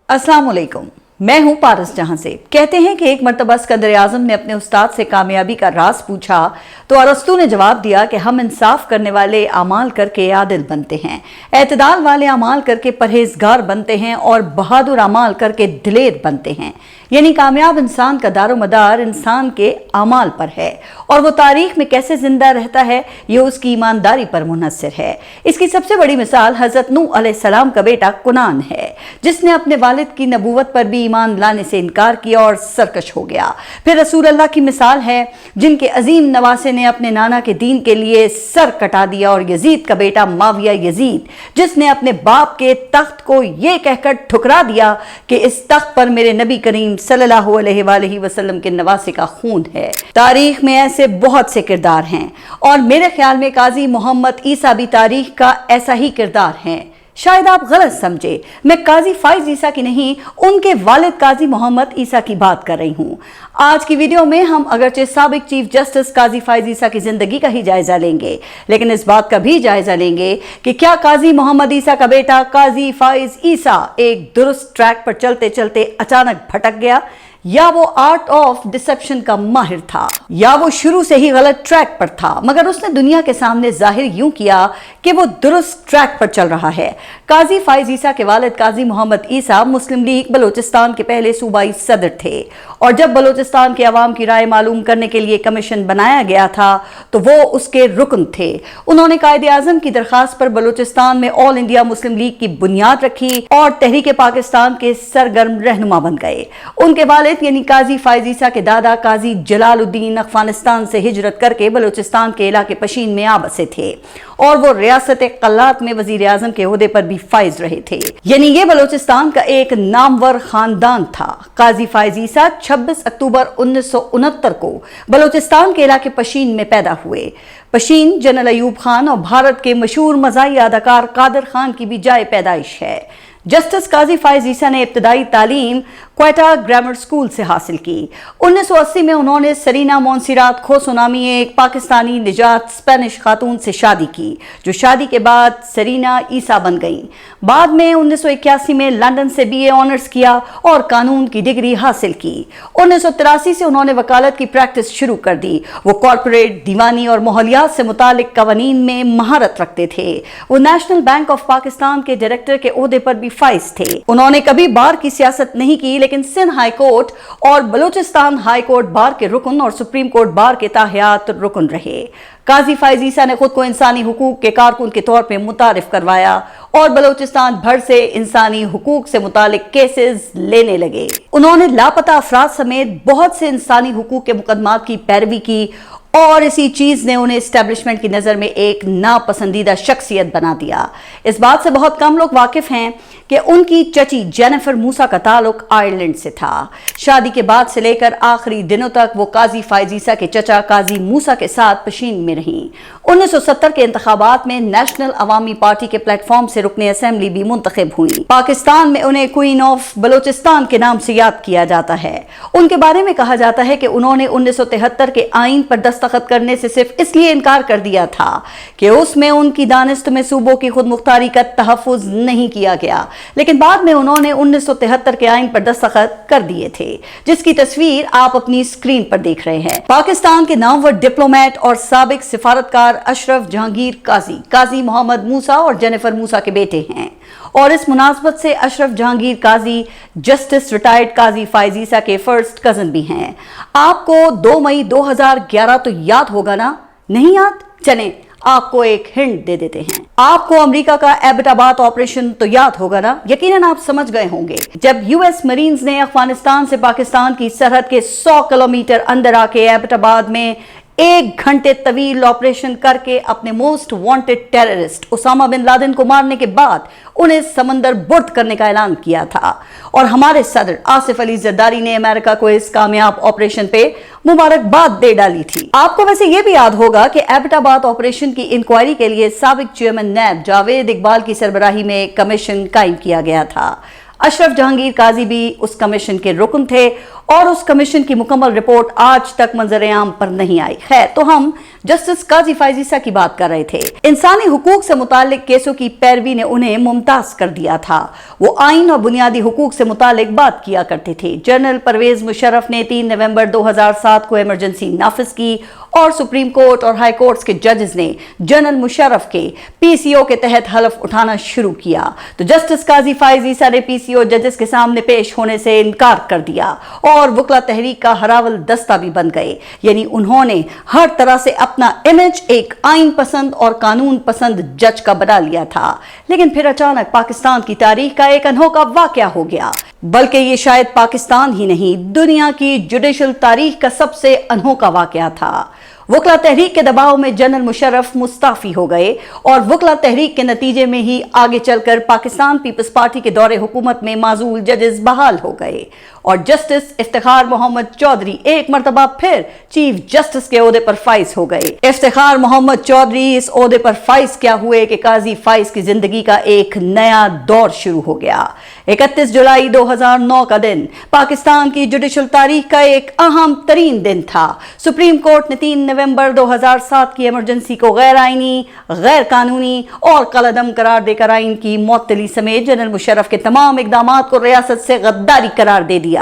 अस्सलाम वालेकुम। मैं हूं पारस जहां से। कहते हैं कि एक मर्तबा सिकंदर आजम ने अपने उस्ताद से कामयाबी का राज पूछा तो अरस्तू ने जवाब दिया कि हम इंसाफ करने वाले अमाल करके आदिल बनते हैं, एतदाल वाले अमाल करके परहेजगार बनते हैं और बहादुर अमाल करके दिलेर बनते हैं। यानी कामयाब इंसान का दारोमदार इंसान के अमाल पर है और वो तारीख में कैसे जिंदा रहता है ये उसकी ईमानदारी पर मुनहसर है। इसकी सबसे बड़ी मिसाल हजरत नूह अलैहिस्सलाम का बेटा कुनान है, जिसने अपने वालिद की नबूवत पर भी ईमान लाने से इनकार किया और सरकश हो गया। फिर रसूल अल्लाह की मिसाल है जिनके अजीम नवासे ने अपने नाना के दीन के लिए सर कटा दिया, और यजीद का बेटा माविया यजीद जिसने अपने बाप के तख्त को ये कहकर ठुकरा दिया कि इस तख्त पर मेरे नबी करीम सल्लल्लाहु अलैहि वसल्लम के नवासे का खून है। तारीख में ऐसे बहुत से किरदार हैं और मेरे ख्याल में काजी मोहम्मद ईसा भी तारीख का ऐसा ही किरदार हैं। शायद आप गलत समझे, मैं काजी फाइज ईसा की नहीं, उनके वालिद काजी मोहम्मद ईसा की बात कर रही हूँ। आज की वीडियो में हम अगरचे साबिक चीफ जस्टिस काजी फाइज ईसा की जिंदगी का ही जायजा लेंगे, लेकिन इस बात का भी जायजा लेंगे कि क्या काजी मोहम्मद ईसा का बेटा काजी फाइज ईसा एक दुरुस्त ट्रैक पर चलते चलते अचानक भटक गया, या वो आर्ट ऑफ डिसेप्शन का माहिर था, या वो शुरू से ही गलत ट्रैक पर था मगर उसने दुनिया के सामने जाहिर यूं किया कि वो दुरुस्त ट्रैक पर चल रहा है। काजी फाइज ईसा के वालिद काजी मोहम्मद ईसा मुस्लिम लीग बलोचिस्तान के पहले सूबाई सदर थे, और जब बलोचिस्तान के अवाम की राय मालूम करने के लिए कमीशन बनाया गया था तो वो उसके रुकन थे। उन्होंने कायदे आजम की दरखास्त पर बलोचिस्तान में ऑल इंडिया मुस्लिम लीग की बुनियाद रखी और तहरीक पाकिस्तान के सरगर्म रहनुमा बन गए। उनके वालिद यानी काजी फाइज ईसा के दादा काजी जलालुद्दीन अफगानिस्तान से हिजरत करके बलूचिस्तान के इलाके पशीन में आ बसे थे, और वो रियासत कल्लात में वजीर आजम के ओहदे पर भी फाइज रहे थे। यानी ये बलूचिस्तान का एक नामवर खानदान था। काजी फाइज ईसा 26 अक्टूबर 1969 को बलूचिस्तान के इलाके पशीन में पैदा हुए। पशीन जनरल अयूब खान और भारत के मशहूर मज़ाही अदाकार कादर खान की भी जाए पैदाइश है। जस्टिस काजी फाइज ईसा ने इब्तदाई तालीम क्वेटा ग्रामर स्कूल से हासिल की। 1980 में उन्होंने सरीना मोन्सिरात खोसो नामी एक पाकिस्तानी निजात स्पेनिश खातून से शादी की, जो शादी के बाद सरीना ईसा बन गईं। बाद में 1981 में लंदन से बीए ऑनर्स किया और कानून की डिग्री हासिल की। 1983 से उन्होंने वकालत की प्रैक्टिस शुरू कर दी। वो कॉर्पोरेट, दीवानी और माहौलियात से मुतालिक कवानीन में महारत रखते थे। वो नेशनल बैंक ऑफ पाकिस्तान के डायरेक्टर के ओहदे पर भी फाइज थे। उन्होंने कभी बार की सियासत नहीं की, लेकिन सिंध हाई कोर्ट और बलूचिस्तान हाई कोर्ट बार के रुकन और सुप्रीम कोर्ट बार के ताहयात रुकन रहे। काजी फाइज ईसा ने खुद को इंसानी हुकूक के कारकुन के तौर पे मुतारिफ करवाया और बलूचिस्तान भर से इंसानी हुकूक से मुतालिक केसेस लेने लगे। उन्होंने लापता अफराद समेत बहुत से इंसानी हुकूक के मुकदमात की पैरवी की, और इसी चीज ने उन्हें एस्टेब्लिशमेंट की नजर में एक नापसंदीदा शख्सियत बना दिया। इस बात से बहुत कम लोग वाकिफ हैं कि उनकी चची जेनिफर मूसा का ताल्लुक आयरलैंड से था। शादी के बाद से लेकर आखिरी दिनों तक वो काजी फाइज ईसा के चचा काजी मूसा के साथ पशीन में रहीं। 1970 के इंतखाबात में नेशनल अवामी पार्टी के प्लेटफॉर्म से रुकने असेंबली भी मुंतखब हुई। पाकिस्तान में उन्हें क्वीन ऑफ बलोचिस्तान के नाम से याद किया जाता है। उनके बारे में कहा जाता है कि उन्होंने 1973 के आइन पर दस्तखत करने से सिर्फ इसलिए इनकार कर दिया था कि उसमें उनकी दानिस्त में सूबों की खुद मुख्तारी का तहफ़्फ़ुज़ नहीं किया गया, लेकिन बाद में उन्होंने 1973 के आइन पर दस्तखत कर दिए थे, जिसकी तस्वीर आप अपनी स्क्रीन पर देख रहे हैं। पाकिस्तान के नामवर डिप्लोमेट और साबिक सिफारतकार अशरफ जहांगीर काजी, काजी मोहम्मद मूसा और जेनिफर मूसा के बेटे हैं, और इस मुनासबत से अशरफ जहांगीर काजी जस्टिस रिटायर्ड काजी फाइज ईसा के फर्स्ट कजन भी हैं। आपको 2 मई 2011 तो याद होगा ना? नहीं याद? चलें आपको एक हिंट दे देते हैं। आपको अमेरिका का एबटाबाद ऑपरेशन तो याद होगा ना? यकीनन आप समझ गए होंगे, जब यूएस मरीन्स ने अफगानिस्तान से पाकिस्तान की सरहद के 100 किलोमीटर अंदर आके एबटाबाद में 1 घंटे तवील ऑपरेशन करके अपने most wanted terrorist Osama bin Laden को मारने के बाद उन्हें समंदर बुर्द करने का ऐलान किया था, और हमारे सदर आसिफ अली जरदारी ने अमेरिका को इस कामयाब ऑपरेशन पे मुबारकबाद दे डाली थी। आपको वैसे ये भी याद होगा कि एबटाबाद ऑपरेशन की इंक्वायरी के लिए साबिक चेयरमैन नैब जावेद इकबाल की सरबराही में कमीशन कायम किया गया था। अशरफ जहांगीर काजी भी उस कमीशन के रुकन थे और उस कमीशन की मुकम्मल रिपोर्ट आज तक मंजर-ए-आम पर नहीं आई। खैर, तो हम जस्टिस काजी फाइजीसा की बात कर रहे थे। इंसानी हुकूक से मुतालिक केसों की पैरवी ने उन्हें मुमताज कर दिया था। वो आइन और बुनियादी हुकूक से मुतालिक बात किया करते थे। जनरल परवेज मुशर्रफ ने 3 नवंबर 2007 को इमरजेंसी नाफिज की और सुप्रीम कोर्ट और हाई कोर्ट्स के जजेस ने जनरल मुशर्रफ के पीसीओ के तहत हलफ उठाना शुरू किया। तो जस्टिस काजी फाइजीसा ने पीसीओ जजेस के सामने पेश होने से इनकार कर दिया और वकला तहरीक का हरावल दस्ता भी बन गए। यानी उन्होंने हर तरह से अपना इमेज एक आइन पसंद और कानून पसंद जज का बना लिया था। लेकिन फिर अचानक पाकिस्तान की तारीख का एक अनोखा वाकया हो गया, बल्कि ये शायद पाकिस्तान ही नहीं, दुनिया की जुडिशल तारीख का सबसे अनोखा वाकया था। वकला तहरीक के दबाव में जनरल मुशर्रफ मुस्ताफी हो गए और वकला तहरीक के नतीजे में ही आगे चलकर पाकिस्तान पीपल्स पार्टी के दौरे हुकूमत में माजूल जजेस बहाल हो गए और जस्टिस इफ्तिखार मोहम्मद चौधरी एक मरतबा फिर चीफ जस्टिस के ओहदे पर फाइज हो गए। इफ्तिखार मोहम्मद चौधरी इस ओहदे पर फाइज क्या हुए कि काजी फाइज की जिंदगी का एक नया दौर शुरू हो गया। 31 जुलाई 2009 का दिन पाकिस्तान की जुडिशल तारीख का एक अहम तरीन दिन था। सुप्रीम कोर्ट ने 3 नवंबर 2007 की इमरजेंसी को गैर आइनी, गैर कानूनी और कलअदम करार देकर आइन की मुअत्तली समेत जनरल मुशर्रफ के तमाम इकदामात को रियासत से गद्दारी करार दे दिया।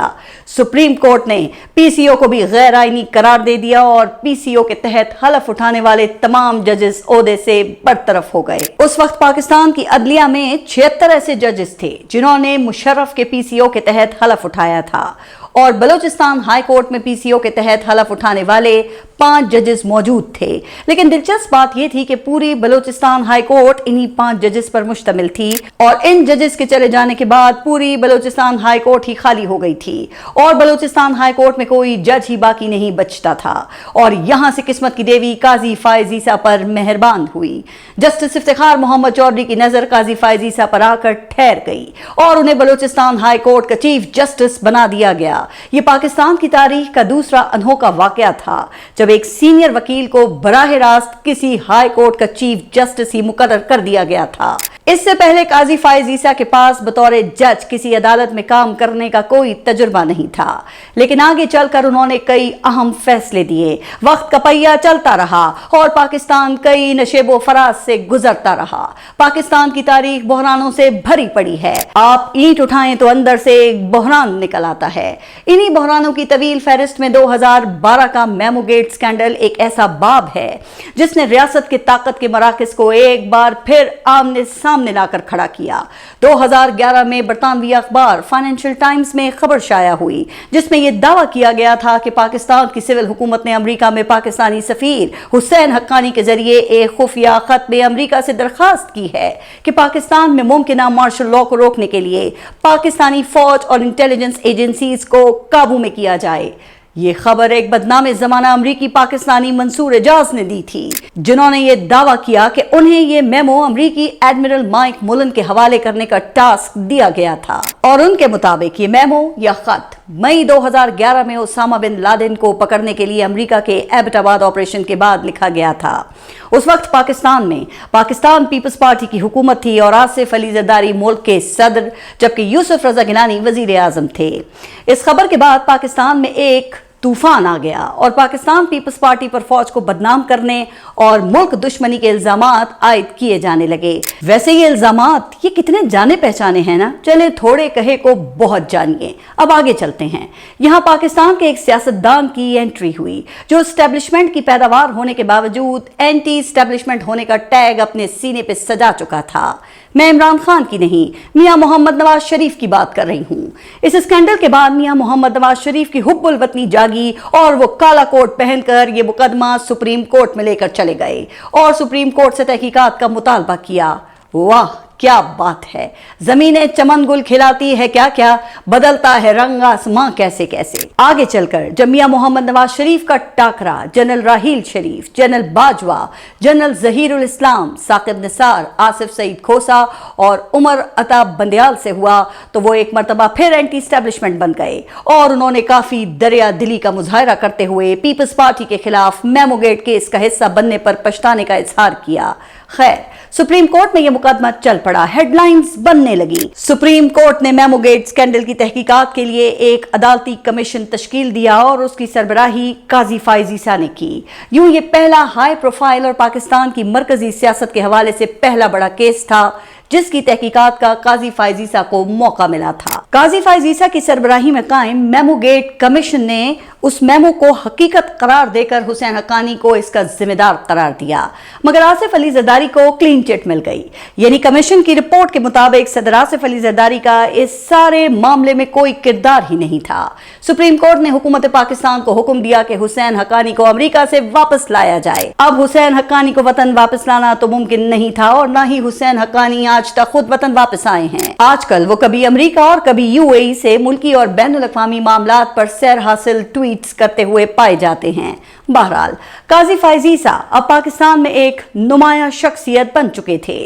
सुप्रीम कोर्ट ने पीसीओ को भी गैर आइनी करार दे दिया और पीसीओ के तहत हलफ उठाने वाले तमाम जजेस ओहदे से बरतरफ हो गए। उस वक्त पाकिस्तान की अदलिया में 76 ऐसे जजेस थे जिन्होंने मुशर्रफ के पीसीओ के तहत हलफ उठाया था और बलूचिस्तान हाई कोर्ट में पीसीओ के तहत हलफ उठाने वाले 5 जजेस मौजूद थे। लेकिन दिलचस्प बात यह थी कि पूरी बलूचिस्तान हाई कोर्ट इन्हीं 5 जजेस पर मुश्तमिल थी और इन जजेस के चले जाने के बाद पूरी बलूचिस्तान हाई कोर्ट ही खाली हो गई थी और बलूचिस्तान हाई कोर्ट में कोई जज ही बाकी नहीं बचता था। और यहां से किस्मत की देवी काजी फाइजीसा पर मेहरबान हुई। जस्टिस इफ्तिखार मोहम्मद चौधरी की नजर काजी फाइजीसा पर आकर ठहर गई और उन्हें बलूचिस्तान हाई कोर्ट का चीफ जस्टिस बना दिया गया। यह पाकिस्तान की तारीख का दूसरा अनोखा वाकया था जब एक सीनियर वकील को बराह रास्त किसी हाई कोर्ट का चीफ जस्टिस ही मुकर्रर कर दिया गया था। इससे पहले काजी फाइजीसा के पास बतौर जज किसी अदालत में काम करने का कोई तजुर्बा नहीं था, लेकिन आगे चलकर उन्होंने कई अहम फैसले दिए। वक्त का पहिया चलता रहा और पाकिस्तान कई नशेबो फराज से गुजरता रहा। पाकिस्तान की तारीख बहरानों से भरी पड़ी है। आप ईंट उठाएं तो अंदर से एक बहरान निकल आता है। इन्हीं बहरानों की तवील फहरिस्त में 2012 का मेमो गेट स्कैंडल एक ऐसा बाब है जिसने रियासत के ताकत के मराकज को एक बार फिर आमने सामने लाकर खड़ा किया। 2011 में बरतानवी अखबार फाइनेंशियल टाइम्स में खबर शाया हुई जिसमें यह दावा किया गया था कि पाकिस्तान की सिविल हुकूमत ने अमेरिका में पाकिस्तानी सफीर हुसैन हक्कानी के जरिए एक खुफिया खत में अमेरिका से दरखास्त की है कि पाकिस्तान में मुमकिन मार्शल लॉ को रोकने के लिए पाकिस्तानी फौज और इंटेलिजेंस एजेंसीज को काबू में किया जाए। ये खबर एक बदनाम जमाना अमरीकी पाकिस्तानी मंसूर एजाज ने दी थी, जिन्होंने ये दावा किया कि उन्हें ये मेमो अमरीकी एडमिरल माइक मुलन के हवाले करने का टास्क दिया गया था और उनके मुताबिक ये मेमो या खत मई 2011 में ओसामा बिन लादेन को पकड़ने के लिए अमेरिका के एबटाबाद ऑपरेशन के बाद लिखा गया था। उस वक्त पाकिस्तान में पाकिस्तान पीपल्स पार्टी की हुकूमत थी और आसिफ अली जरदारी मुल्क के सदर जबकि यूसुफ रजा गिलानी वजीर आजम थे। इस खबर के बाद पाकिस्तान में एक तूफान आ गया और पाकिस्तान पीपल्स पार्टी पर फौज को बदनाम करने और मुल्क दुश्मनी के इल्जामात आयद किए जाने लगे। वैसे ये इल्जामात ये कितने जाने पहचाने हैं ना, चले थोड़े कहे को बहुत जानिए। अब आगे चलते हैं। यहाँ पाकिस्तान के एक सियासतदान की एंट्री हुई जो एस्टेब्लिशमेंट की पैदावार होने के बावजूद एंटी एस्टेब्लिशमेंट होने का टैग अपने सीने पे सजा चुका था। मैं इमरान खान की नहीं, मियां मोहम्मद नवाज शरीफ की बात कर रही हूँ। इस स्कैंडल के बाद मियां मोहम्मद नवाज शरीफ की हुब्बुल वतनी जागी और वो काला कोट पहनकर ये मुकदमा सुप्रीम कोर्ट में लेकर चले गए और सुप्रीम कोर्ट से तहकीकात का मुतालबा किया। वाह क्या बात है, जमीनें चमन गुल खिलाती है क्या क्या, बदलता है रंग आसमां कैसे कैसे। आगे चलकर जब मियां मोहम्मद नवाज शरीफ का टाकरा जनरल राहील शरीफ, जनरल बाजवा, जनरल जहीरुल इस्लाम, साकिब निसार, आसिफ सईद खोसा और उमर अता बंदयाल से हुआ तो वो एक मरतबा फिर एंटी एस्टेब्लिशमेंट बन गए और उन्होंने काफी दरिया दिली का मुजाहरा करते हुए पीपल्स पार्टी के खिलाफ मेमो गेट केस का हिस्सा बनने पर पछताने का इजहार किया। खैर, सुप्रीम कोर्ट में यह मुकदमा चल पड़ा पड़ा, हेडलाइंस बनने लगी। सुप्रीम कोर्ट ने मेमो गेट स्कैंडल की तहकीकात के लिए एक अदालती कमीशन तश्कील दिया और उसकी सरबराही काजी फाइज ईसा ने की। यूं ये पहला हाई प्रोफाइल और पाकिस्तान की मरकजी सियासत के हवाले से पहला बड़ा केस था जिसकी तहकीकात का काजी फाइज ईसा को मौका मिला था। काजी फाइज ईसा की सरबराही में कायम मेमो गेट कमीशन ने उस मेमो को हकीकत करार देकर हुसैन हक्कानी को इसका जिम्मेदार करार दिया, मगर आसिफ अली जरदारी को क्लीन चिट मिल गई। यानी कमीशन की रिपोर्ट के मुताबिक सदर आसिफ अली जरदारी का इस सारे मामले में कोई किरदार ही नहीं था। सुप्रीम कोर्ट ने हुकूमत पाकिस्तान को हुक्म दिया कि हुसैन हक्कानी को अमेरिका से वापस लाया जाए। अब हुसैन हक्कानी को वतन वापस लाना तो मुमकिन नहीं था और न ही हुसैन हक्कानी आज तक खुद वतन वापस आए हैं। आजकल वो कभी अमेरिका और कभी यूएई से मुल्की और बैनुल अक़वामी मामलात पर सैर हासिल ट्वीट्स करते हुए पाए जाते हैं। बहरहाल काजी फाइज ईसा अब पाकिस्तान में एक नुमाया शख्सियत बन चुके थे।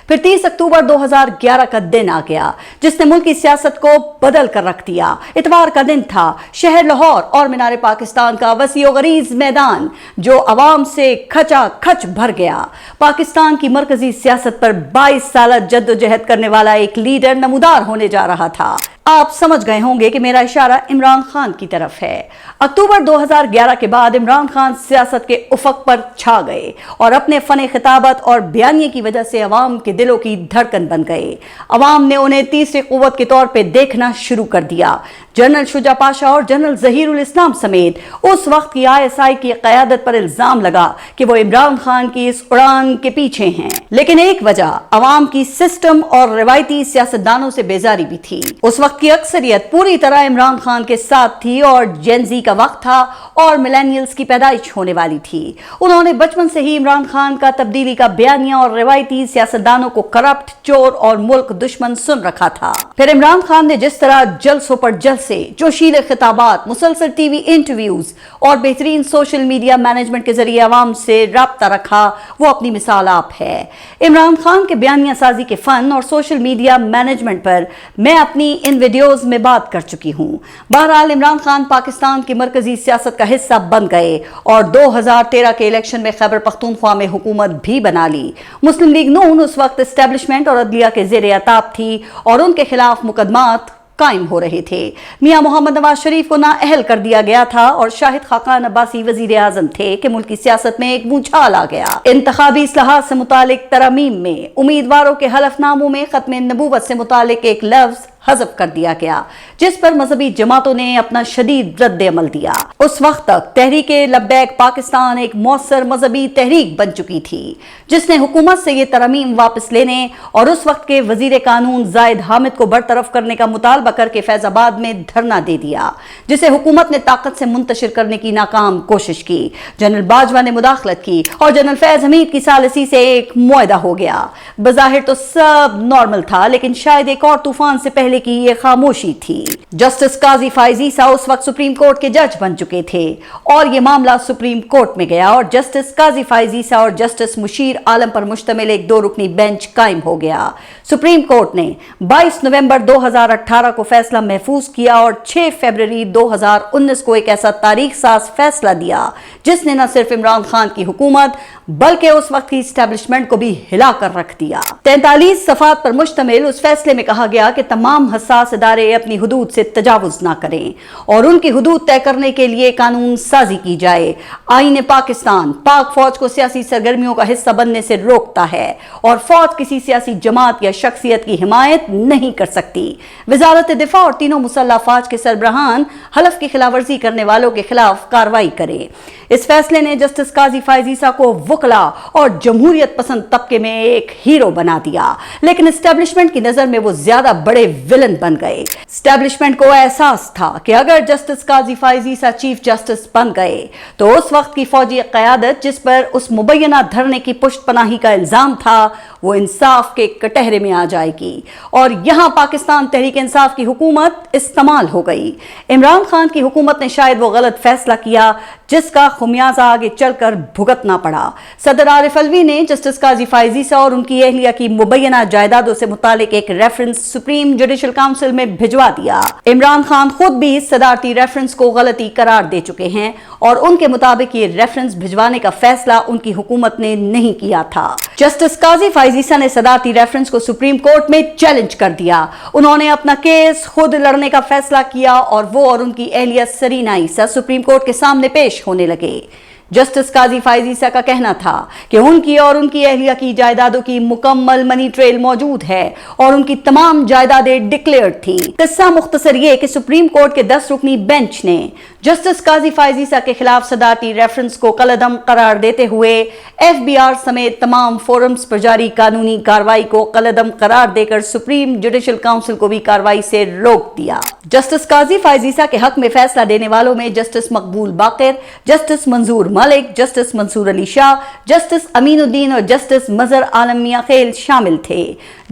फिर 30 अक्टूबर 2011 का दिन आ गया जिसने मुल्क की सियासत को बदल कर रख दिया। इतवार का दिन था। शहर लाहौर और मीनार पाकिस्तान का वसीओ गरीज मैदान जो अवाम से खचा खच भर गया। पाकिस्तान की मरकजी सियासत पर 22 साल जद्दोजहद करने वाला एक लीडर नमूदार होने जा रहा था। आप समझ गए होंगे कि मेरा इशारा इमरान खान की तरफ है। अक्टूबर 2011 के बाद इमरान खान सियासत के उफक पर छा गए और अपने फने खिताबत और बयानिए की वजह से अवाम के दिलों की धड़कन बन गए। अवाम ने उन्हें तीसरी कुव्वत के तौर पे देखना शुरू कर दिया। जनरल शुजा पाशा और जनरल जहीरुल इस्लाम समेत उस वक्त की आईएसआई की क़यादत पर इल्जाम लगा कि वो इमरान खान की इस उड़ान के पीछे हैं। लेकिन एक वजह अवाम की सिस्टम और रिवायती सियासतदानों से बेजारी भी थी। उस वक्त की अक्सरियत पूरी तरह इमरान खान के साथ थी और जेनजी का वक्त था और मिलेनियल्स की पैदाइश होने वाली थी। उन्होंने बचपन से ही इमरान खान का तब्दीली का बयानिया और रिवायती सियासतदानों को करप्ट, चोर और मुल्क दुश्मन सुन रखा था। फिर इमरान खान ने जिस तरह जलसों पर जल से जोशीले खिताबात, मुसलसल टीवी इंटरव्यूज और बेहतरीन सोशल मीडिया मैनेजमेंट के जरिए अवाम से राब्ता रखा, वो अपनी मिसाल आप है। इमरान खान के बयानिया साजी के फन और सोशल मीडिया मैनेजमेंट पर मैं अपनी इन वीडियोस में बात कर चुकी हूं। बहरहाल इमरान खान पाकिस्तान की मरकजी सियासत का हिस्सा बन गए और 2013 के इलेक्शन में खैबर पख्तूनख्वा में हुकूमत भी बना ली। मुस्लिम लीग नून उस वक्त एस्टेब्लिशमेंट और अदलिया के ज़ेरे अताब थी और उनके खिलाफ मुकदमात कायम हो रहे थे। मियां मोहम्मद नवाज शरीफ को नाअहल कर दिया गया था और शाहिद खाकान अब्बासी वजीर आजम थे कि मुल्क की सियासत में एक भूचाल आ गया। इंतखाबी इस्लाहात से मुतालिक तरमीम में उम्मीदवारों के हलफनामों में खत्म नबूवत से मुतालिक एक लफ्ज हज़फ कर दिया गया जिस पर मजहबी जमातों ने अपना शदीद रद्द अमल दिया। उस वक्त तक तहरीक लब्बैक पाकिस्तान एक मौसर मजहबी तहरीक बन चुकी थी जिसने हुकूमत से ये तरमीम वापस लेने और उस वक्त के वजीर कानून जाहिद हामिद को बरतरफ करने का मुतालबा करके फैजाबाद में धरना दे दिया जिसे हुकूमत ने ताकत से मुंतशिर करने की नाकाम कोशिश की। जनरल बाजवा ने मुदाखलत की और जनरल फैज हमीद की सालिसी से एक मुआहदा हो गया। बज़ाहिर तो सब नॉर्मल था लेकिन शायद एक और तूफान से पहले की ये खामोशी थी। जस्टिस काजी फाइज ईसा उस वक्त सुप्रीम कोर्ट के जज बन चुके थे और ये मामला सुप्रीम कोर्ट में गया और जस्टिस काजी फाइज ईसा और जस्टिस मुशीर आलम पर मुश्तमिल एक 2 रुकनी बेंच कायम हो गया। सुप्रीम कोर्ट ने 22 नवंबर 2018 को फैसला महफूज किया और 6 फरवरी 2019 को एक ऐसा तारीख साज फैसला दिया जिसने न सिर्फ इमरान खान की हुकूमत बल्कि उस वक्त की एस्टेब्लिशमेंट को भी हिला कर रख दिया। 43 सफ़ात पर मुश्तमिल उस फैसले में कहा गया कि तमाम हसास इदारे अपनी हुदूद से तजावुज ना करें और उनकी हुदूद तय करने के लिए कानून साजी की जाए। आईन पाकिस्तान पाक फौज को सियासी सरगर्मियों का हिस्सा बनने से रोकता है और फौज किसी सियासी जमात या शख्सियत की हिमायत नहीं कर सकती। वजारत दिफा और तीनों मुसल्लह फौज के सरबराहान हलफ की खिलाफवर्जी करने वालों के खिलाफ कार्रवाई करें। इस फैसले ने जस्टिस काजी फाइज ईसा को वकला और जमहूरियत पसंद तबके में एक हीरो बना दिया, लेकिन एस्टेब्लिशमेंट की नजर में वो ज्यादा बड़े विलन बन गए। एस्टेब्लिशमेंट को एहसास था कि अगर justice Qazi Faez Isa chief justice बन गए तो उस वक्त की फौजी क़यादत जिस पर उस मुबैना धरने की पुष्ट पनाही का इल्जाम था वो इंसाफ के कटहरे में आ जाएगी और यहां पाकिस्तान तहरीक इंसाफ की हुकूमत इस्तेमाल हो गई। इमरान खान की हुकूमत ने शायद वो गलत फैसला किया जिसका खुमियाजा आगे चलकर भुगतना पड़ा। सदर आरिफ अलवी ने जस्टिस काजी फाइज ईसा और उनकी अहलिया की मुबैना जायदादों से मुतालिक एक reference supreme judicial judicial council में भिजवा दिया। इमरान खान खुद भी इस सदारती रेफरेंस को गलती करार दे चुके हैं और उनके मुताबिक ये रेफरेंस भिजवाने का फैसला उनकी हुकूमत ने नहीं किया था। जस्टिस काजी फाइज ईसा ने सदारती रेफरेंस को सुप्रीम कोर्ट में चैलेंज कर दिया। उन्होंने अपना केस खुद लड़ने का फैसला किया और वो और उनकी एहलिया सरीना ईसा सुप्रीम कोर्ट के सामने पेश होने लगे। जस्टिस काजी फाइज ईसा का कहना था कि उनकी और उनकी एहलिया की जायदादों की मुकम्मल मनी ट्रेल मौजूद है और उनकी तमाम जायदादें डिक्लेयर्ड थी। किस्सा मुख्तसर ये कि सुप्रीम कोर्ट के 10 रुकनी बेंच ने जस्टिस काजी फाइज ईसा के खिलाफ सदारती रेफरेंस को कलअदम करार देते हुए FBI समेत तमाम फोरम्स पर जारी कानूनी कार्रवाई को कलअदम करार देकर सुप्रीम जुडिशल काउंसिल को भी कार्रवाई से रोक दिया। जस्टिस काजी फाइज ईसा के हक में फैसला देने वालों में जस्टिस मकबूल बाकिर, जस्टिस मंजूर मलिक, जस्टिस मंसूर अली शाह, जस्टिस अमीनुद्दीन और जस्टिस मजहर आलम मियां खेल शामिल थे,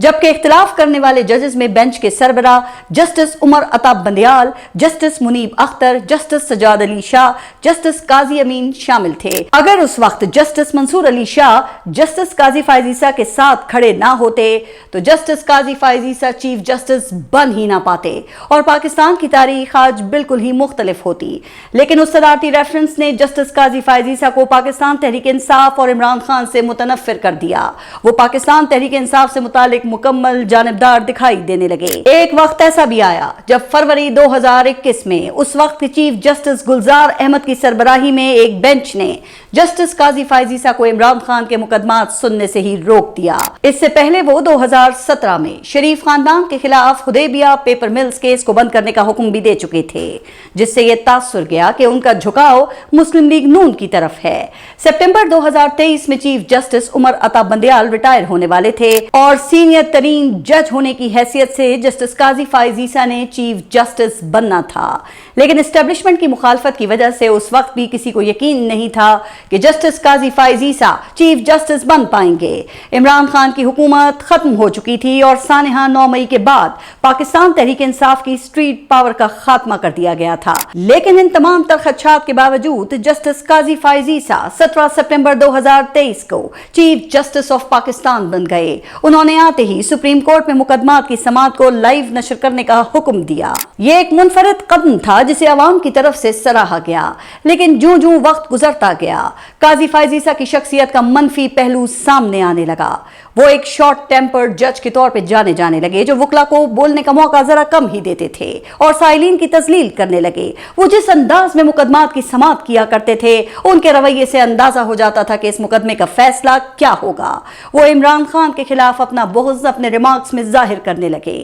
जबकि इख्तिलाफ करने वाले जजेस में बेंच के सरबरा justice Umar Ata Bandial, justice Munib Akhtar, justice Sajjad Ali Shah, justice Qazi Amin शामिल थे। अगर उस वक्त जस्टिस मंसूर अली शाह जस्टिस काजी फाइज ईसा के साथ खड़े ना होते तो justice Qazi Faez Isa chief justice बन ही ना पाते और पाकिस्तान की तारीख आज बिल्कुल ही मुख्तलिफ होती। लेकिन उस सदारती रेफरेंस ने जस्टिस काजी फाइज ईसा को पाकिस्तान तहरीक इंसाफ और इमरान खान से मुतनफ्फिर कर दिया। वो पाकिस्तान तहरीक इंसाफ से मुतालिक मुकम्मल जानिबदार दिखाई देने लगे। एक वक्त ऐसा भी आया जब फरवरी 2021 में उस वक्त चीफ जस्टिस गुलजार अहमद की सरबराही में एक बेंच ने जस्टिस काजी फाइज ईसा को इमरान खान के मुकदमात सुनने से ही रोक दिया। इससे पहले वो 2017 में शरीफ खानदान के खिलाफ हुदैबिया पेपर मिल्स केस को बंद करने का हुक्म भी दे चुके थे, जिससे यह तासुर गया कि उनका झुकाव मुस्लिम लीग नून की तरफ है। सितंबर 2023 में chief justice Umar Ata Bandial retire होने वाले थे और सीनियर तरीन जज होने की हैसियत से जस्टिस काजी फाइज ईसा ने चीफ जस्टिस बनना था। लेकिन एस्टेब्लिशमेंट की मुखालफत की वजह से उस वक्त भी किसी को यकीन नहीं था कि justice Qazi Faez Isa chief justice बन पाएंगे। इमरान खान की हुकूमत खत्म हो चुकी थी और सानहा 9 मई के बाद पाकिस्तान तहरीक इंसाफ की स्ट्रीट पावर का खात्मा कर दिया गया था। लेकिन इन तमाम तरखदशात के बावजूद जस्टिस काजी फाइज ईसा 17 सितंबर 2023 को चीफ जस्टिस ऑफ पाकिस्तान बन गए। उन्होंने आते ही सुप्रीम कोर्ट में मुकदमात की समाअत को लाइव नशर करने का हुक्म दिया। ये एक मुनफरिद कदम था जिसे अवाम की तरफ से सराहा गया। लेकिन जो जो वक्त गुजरता गया काजी फाइज ईसा की शख्सियत का मनफी पहलू सामने आने लगा। वो एक शॉर्ट टेम्पर्ड जज के तौर पे जाने लगे जो वकला को बोलने का मौका जरा कम ही देते थे और साइलिन की तजलील करने लगे। वो जिस अंदाज में मुकदमात की समाअत किया करते थे उनके रवैये से अंदाजा हो जाता था कि इस मुकदमे का फैसला क्या होगा। वो इमरान खान के खिलाफ अपना बुग़्ज़ अपने रिमार्क्स में जाहिर करने लगे।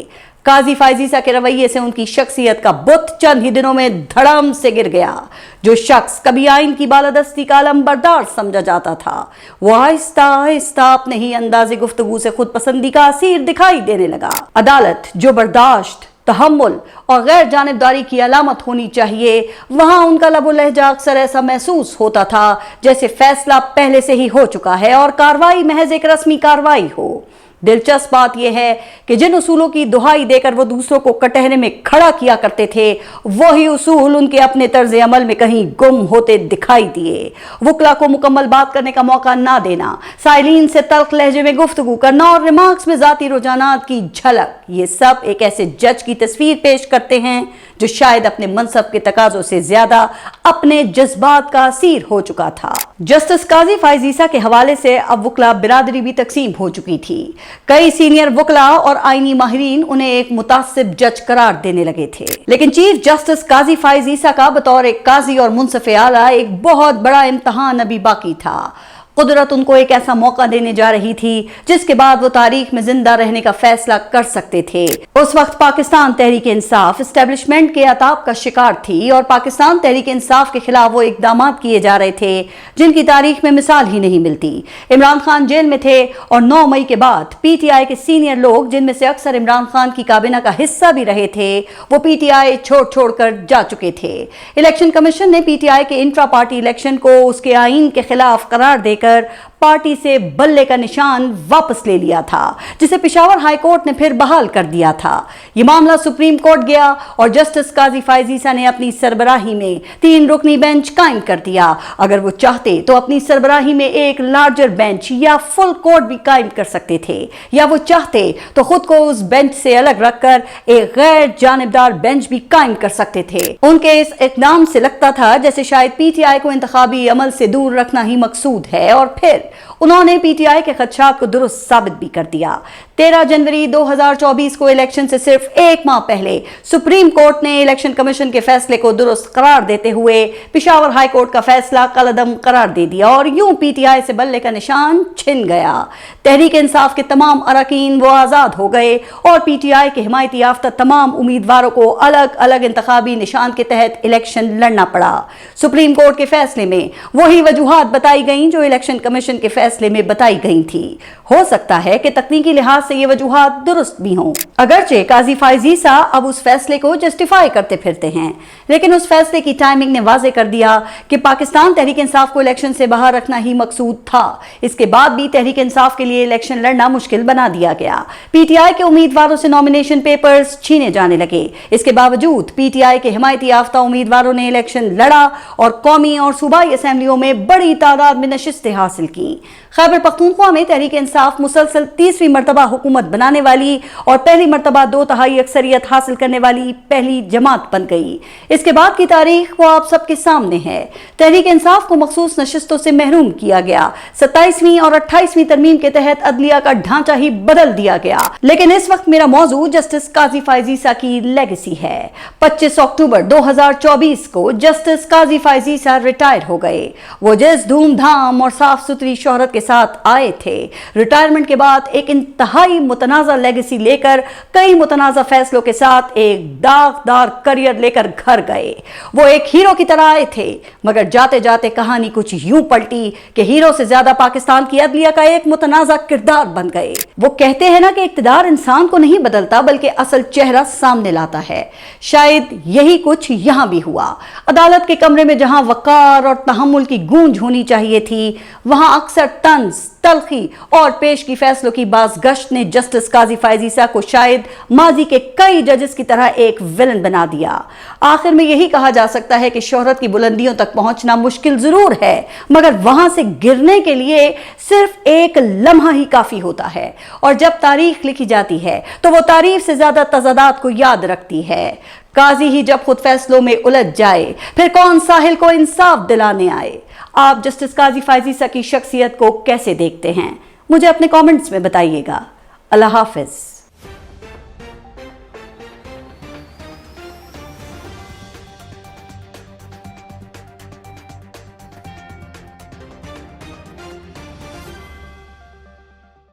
काजी फाइज ईसा के रवैये से उनकी शख्सियत का बुत चंद ही दिनों में धड़म से गिर गया। जो शख्स कभी आइन की बालादस्ती का अलमबरदार समझा जाता था वो आहिस्ता आहिस्ता अपने ही अंदाज़े गुफ्तगू से खुद पसंदी का असीर दिखाई देने लगा। अदालत जो बर्दाश्त, तहम्मुल और गैर जानिबदारी की अलामत होनी चाहिए, वहां उनका लबो लहजा अक्सर ऐसा महसूस होता था जैसे फैसला पहले से ही हो चुका है और कार्रवाई महज एक रस्मी कार्रवाई हो। दिलचस्प बात यह है कि जिन उसूलों की दुहाई देकर वो दूसरों को कटहरे में खड़ा किया करते थे वही उसूल उनके अपने तर्ज अमल में कहीं गुम होते दिखाई दिए। वकला को मुकम्मल बात करने का मौका ना देना, साइलिन से तल्ख लहजे में गुफ्तगू करना और रिमार्क्स में जाती रुझानात की झलक, ये सब एक ऐसे जज की तस्वीर पेश करते हैं जो शायद अपने मनसब के तकाजों से ज्यादा अपने जज्बात का असीर हो चुका था। जस्टिस काजी फाइज ईसा के हवाले से अब वकला बिरादरी भी तकसीम हो चुकी थी। कई सीनियर वकला और आईनी माहिरीन उन्हें एक मुतासिब जज करार देने लगे थे। लेकिन चीफ जस्टिस काजी फाइज ईसा का बतौर एक काजी और मुंसफ़े आला एक बहुत बड़ा इम्तहान अभी बाकी था। कुदरत उनको एक ऐसा मौका देने जा रही थी जिसके बाद वो तारीख में जिंदा रहने का फैसला कर सकते थे। उस वक्त पाकिस्तान तहरीक इंसाफ एस्टेब्लिशमेंट के अताब का शिकार थी और पाकिस्तान तहरीक इंसाफ के खिलाफ वो इकदाम किए जा रहे थे जिनकी तारीख में मिसाल ही नहीं मिलती। इमरान खान जेल में थे और 9 मई के बाद PTI के सीनियर लोग, जिनमें से अक्सर इमरान खान की काबीना का हिस्सा भी रहे थे, वो PTI छोड़ कर जा चुके थे। इलेक्शन कमीशन ने PTI के इंट्रा पार्टी इलेक्शन को उसके आइन के खिलाफ करार देकर पार्टी से बल्ले का निशान वापस ले लिया था, जिसे पेशावर हाई कोर्ट ने फिर बहाल कर दिया था। ये मामला सुप्रीम कोर्ट गया और जस्टिस काजी फैज ईसा ने अपनी सरबराही में 3 रुकनी बेंच कायम कर दिया। अगर वो चाहते तो अपनी सरबराही में एक लार्जर बेंच या फुल कोर्ट भी कायम कर सकते थे, या वो चाहते तो खुद को उस बेंच से अलग रखकर एक गैर जानिबदार बेंच भी कायम कर सकते थे। उनके इस इक़दाम से लगता था जैसे शायद पीटीआई को इंतखाबी अमल से दूर रखना ही मकसूद है, और फिर उन्होंने पीटीआई के खदशात को दुरुस्त साबित भी कर दिया। 13 जनवरी 2024 को इलेक्शन से सिर्फ 1 माह पहले सुप्रीम कोर्ट ने इलेक्शन कमीशन के फैसले को दुरुस्त करार देते हुए पेशावर हाई कोर्ट का फैसला कलअदम करार दे दिया, और यूं पीटीआई से बल्ले का निशान छिन गया। तहरीक इंसाफ के तमाम अरकान वो आजाद हो गए और पीटीआई के हिमायती याफ्ता तमाम उम्मीदवारों को अलग अलग इंतखाबी निशान के तहत इलेक्शन लड़ना पड़ा। सुप्रीम कोर्ट के फैसले में वही वजूहात बताई गईं जो इलेक्शन कमीशन के फैसले में बताई गई थी। हो सकता है कि तकनीकी लिहाज से ये वजूहात दुरुस्त भी हों। अगरचे काजी फैज ईसा अब उस फैसले को जस्टिफाई करते फिरते हैं, लेकिन उस फैसले की टाइमिंग ने वाजे कर दिया कि पाकिस्तान तहरीक इंसाफ को इलेक्शन से बाहर रखना ही मकसूद था। इसके बाद भी तहरीक इंसाफ के लिए इलेक्शन लड़ना मुश्किल बना दिया गया। पीटीआई के उम्मीदवारों से नॉमिनेशन पेपर्स छीने जाने लगे। इसके बावजूद पीटीआई के हिमायती याफ्ता उम्मीदवारों ने इलेक्शन लड़ा और कौमी और सूबाई असेंबलियों में बड़ी तादाद में नशिस्तें हासिल की। खैबर पख्तूनख्वा में तहरीक इंसाफ मुसलसल 30वीं मरतबा हुकूमत बनाने वाली और पहली मरतबा 2/3 अक्सरियत हासिल करने वाली पहली जमात बन गई। इसके बाद की तारीख वो आप सबके सामने है। तहरीक इंसाफ को मखसूस नशिस्तों से महरूम किया गया। 27वीं और 28वीं तरमीम के तहत अदलिया का ढांचा ही बदल दिया गया। लेकिन इस वक्त मेरा मौजू जस्टिस काजी फैज ईसा की लेगेसी है। 25 अक्टूबर 2024 को जस्टिस काजी फैज ईसा रिटायर हो गए। वो जिस धूमधाम और साफ सुथरी शोहरत के साथ आए थे, रिटायरमेंट के बाद एक इंतहाई मुतनाज़ा लेगेसी लेकर कई मुतनाज़ा फैसलों के साथ एक दागदार करियर लेकर घर गए। वो एक हीरो की तरह आए थे, मगर जाते जाते कहानी कुछ यूं पलटी कि हीरो से ज्यादा पाकिस्तान की अदलिया का एक मुतनाज़ा किरदार बन गए। वो कहते हैं ना कि इक़्तिदार इंसान को नहीं बदलता बल्कि असल चेहरा सामने लाता है। शायद यही कुछ यहां भी हुआ। अदालत के कमरे में जहां वकार और तहम्मुल की गूंज होनी चाहिए थी, वहां अक्सर तंज, तलखी और पेश की फैसलों की बाज़गश्त ने जस्टिस काजी फैज ईसा को शायद माजी के कई जजेस की तरह एक विलन बना दिया। आखिर में यही कहा जा सकता है कि शोहरत की बुलंदियों तक पहुंचना मुश्किल जरूर है, मगर वहां से गिरने के लिए सिर्फ एक लम्हा ही काफी होता है। और जब तारीख लिखी जाती है तो वो तारीफ से ज्यादा तज़ादात को याद रखती है। काजी ही जब खुद फैसलों में उलझ जाए, फिर कौन साहिल को इंसाफ दिलाने आए। आप जस्टिस काजी फैज ईसा की शख्सियत को कैसे देखते हैं? मुझे अपने कमेंट्स में बताइएगा। अल्लाह हाफिज।